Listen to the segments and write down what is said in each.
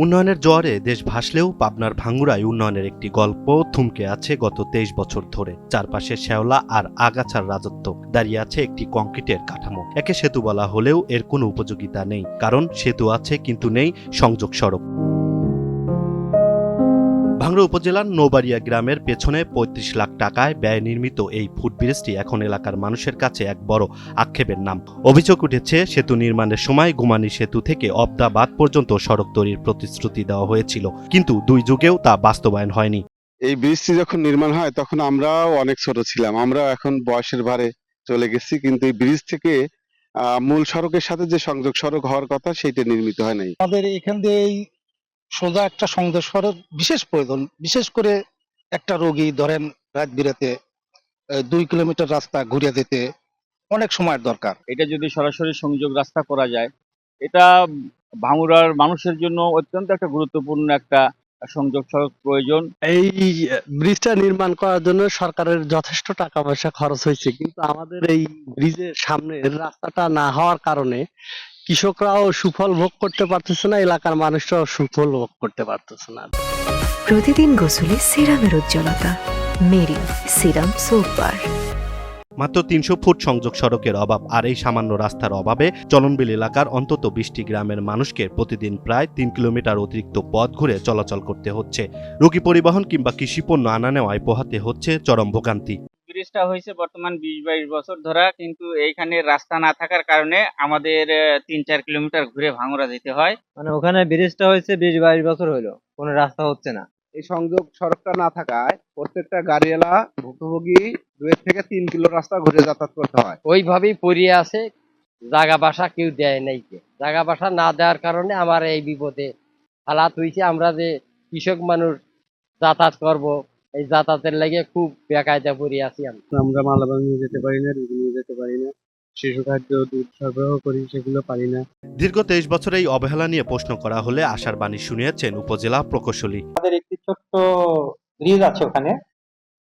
উন্নয়নের জোয়ারে দেশ ভাসলেও পাবনার ভাঙ্গুড়ায় উন্নয়নের একটি গল্প থমকে আছে গত ২৩ বছর ধরে। চারপাশে শ্যাওলা আর আগাছার রাজত্ব, দাঁড়িয়ে আছে একটি কংক্রিটের কাঠামো। একে সেতু বলা হলেও এর কোনো উপযোগিতা নেই, কারণ সেতু আছে কিন্তু নেই সংযোগ সড়ক। ভাঙ্গুড়া উপজেলার নৌবাড়িয়া গ্রামের পেছনে ৩৫ লাখ টাকায় ব্যয় নির্মিত এই ফুটব্রিজটি এখন এলাকার মানুষের কাছে এক বড় আক্ষেপের নাম। অভিযোগ উঠেছে, সেতু নির্মাণের সময় গুমানী সেতু থেকে অবদা বাঁধ পর্যন্ত সড়ক তৈরির প্রতিশ্রুতি দেওয়া হয়েছিল, কিন্তু ২ যুগেও তা বাস্তবায়ন হয়নি। এই ব্রিজটি যখন নির্মাণ হয় তখন আমরাও অনেক ছোট ছিলাম, আমরা এখন বয়সের ভারে চলে গেছি, কিন্তু এই ব্রিজ থেকে মূল সড়কের সাথে যে সংযোগ সড়ক হওয়ার কথা সেটা নির্মিত হয় নাই। আমাদের এখান দিয়ে সোজা একটা সংযোগ সড়ক বিশেষ প্রয়োজন, বিশেষ করে একটা রোগী ধরেন রাত বিরাতে ২ কিলোমিটার রাস্তা ঘুরে যেতে অনেক সময়ের দরকার। এটা যদি সরাসরি সংযোগ রাস্তা করা যায়, এটা ভাঙ্গুড়ার মানুষের জন্য অত্যন্ত একটা গুরুত্বপূর্ণ একটা সংযোগ সড়ক প্রয়োজন। এই ব্রিজটা নির্মাণ করার জন্য সরকারের যথেষ্ট টাকা পয়সা খরচ হয়েছে, কিন্তু আমাদের এই ব্রিজের সামনের রাস্তাটা না হওয়ার কারণে কৃষকরাও সুফল ভোগ করতে পারতেছে না, এলাকার মানুষরাও সুফল ভোগ করতে পারতেছে না। প্রতিদিন গোসলে সিরামের উজ্জ্বলতা মেরি সিরাম সোপ বার। মাত্র ৩০০ ফুট সংযোগ সড়কের অভাব আর এই সামান্য রাস্তার অভাবে চলনবিল এলাকার অন্তত ২০টি গ্রামের মানুষকে প্রতিদিন প্রায় ৩ কিলোমিটার অতিরিক্ত পথ ঘুরে চলাচল করতে হচ্ছে। রোগী পরিবহন কিংবা কৃষিপণ্য আনা নেওয়ায় পোহাতে হচ্ছে চরম ভোগান্তি। ব্রিজটা হয়েছে বর্তমান ২০-২২ বছর ধরে, কিন্তু এইখানে রাস্তা না থাকার কারণে আমাদের ৩-৪ কিলোমিটার ঘুরে ভাঙ্গুড়া যেতে হয়। মানে ওখানে ব্রিজটা হয়েছে ২০-২২ বছর হলো, কোনো রাস্তা হচ্ছে না। এই সংযোগ সড়কটা না থাকায় প্রত্যেকটা গাড়িওয়ালা ভুক্তভোগী ২ থেকে ৩ কিলো রাস্তা ঘুরে যাতায়াত করতে হয়। ওইভাবেই পড়িয়ে আছে, জায়গা বাসা কেউ দেয় নাই। জায়গা বাসা না দেওয়ার কারণে আমার এই বিপদে হালাত হয়েছে। আমরা যে কৃষক মানুষ যাতায়াত করব, এই যাতায়াতের লাগে খুব বেকায়দা পড়ে আছি। আমরা মালামাল নিয়ে যেতে পারি না, রুগী নিয়ে যেতে পারি না, শিশু খাদ্য দুধ সরবরাহ করি সেগুলো পারি না। দীর্ঘ ২৩ বছর এই অবহেলা নিয়ে প্রশ্ন করা হলে আশার বাণী শুনিয়েছেন উপজেলা প্রকৌশলী। আমাদের একটি ছোট্ট ব্রিজ আছে, ওখানে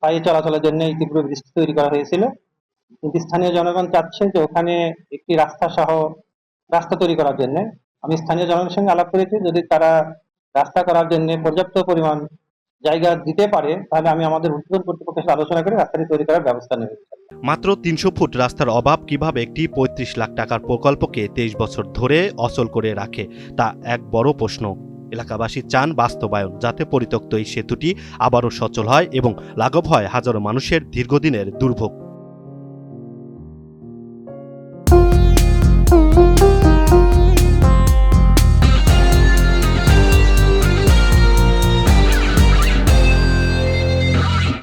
পায়ে চলাচলের জন্য একটি পুরো ব্রিজ তৈরি করা হয়েছিল, কিন্তু স্থানীয় জনগণ চাচ্ছে যে ওখানে একটি রাস্তা তৈরি করার জন্য। আমি স্থানীয় জনগণের সঙ্গে আলাপ করেছি, যদি তারা রাস্তা করার জন্য পর্যাপ্ত পরিমাণ জায়গা দিতে পারে তাহলে আমি আমাদের ঊর্ধ্বতন কর্তৃপক্ষের সাথে আলোচনা করে রাস্তাটি তৈরি করার ব্যবস্থা নেব। মাত্র ৩০০ ফুট রাস্তার অভাব কিভাবে একটি ৩৫ লাখ টাকার প্রকল্পকে ২৩ বছর ধরে অচল করে রাখে, তা এক বড় প্রশ্ন। এলাকাবাসী চান বাস্তবায়ন, যাতে পরিত্যক্ত এই সেতুটি আবারও সচল হয় এবং লাঘব হয় হাজারো মানুষের দীর্ঘদিনের দুর্ভোগ।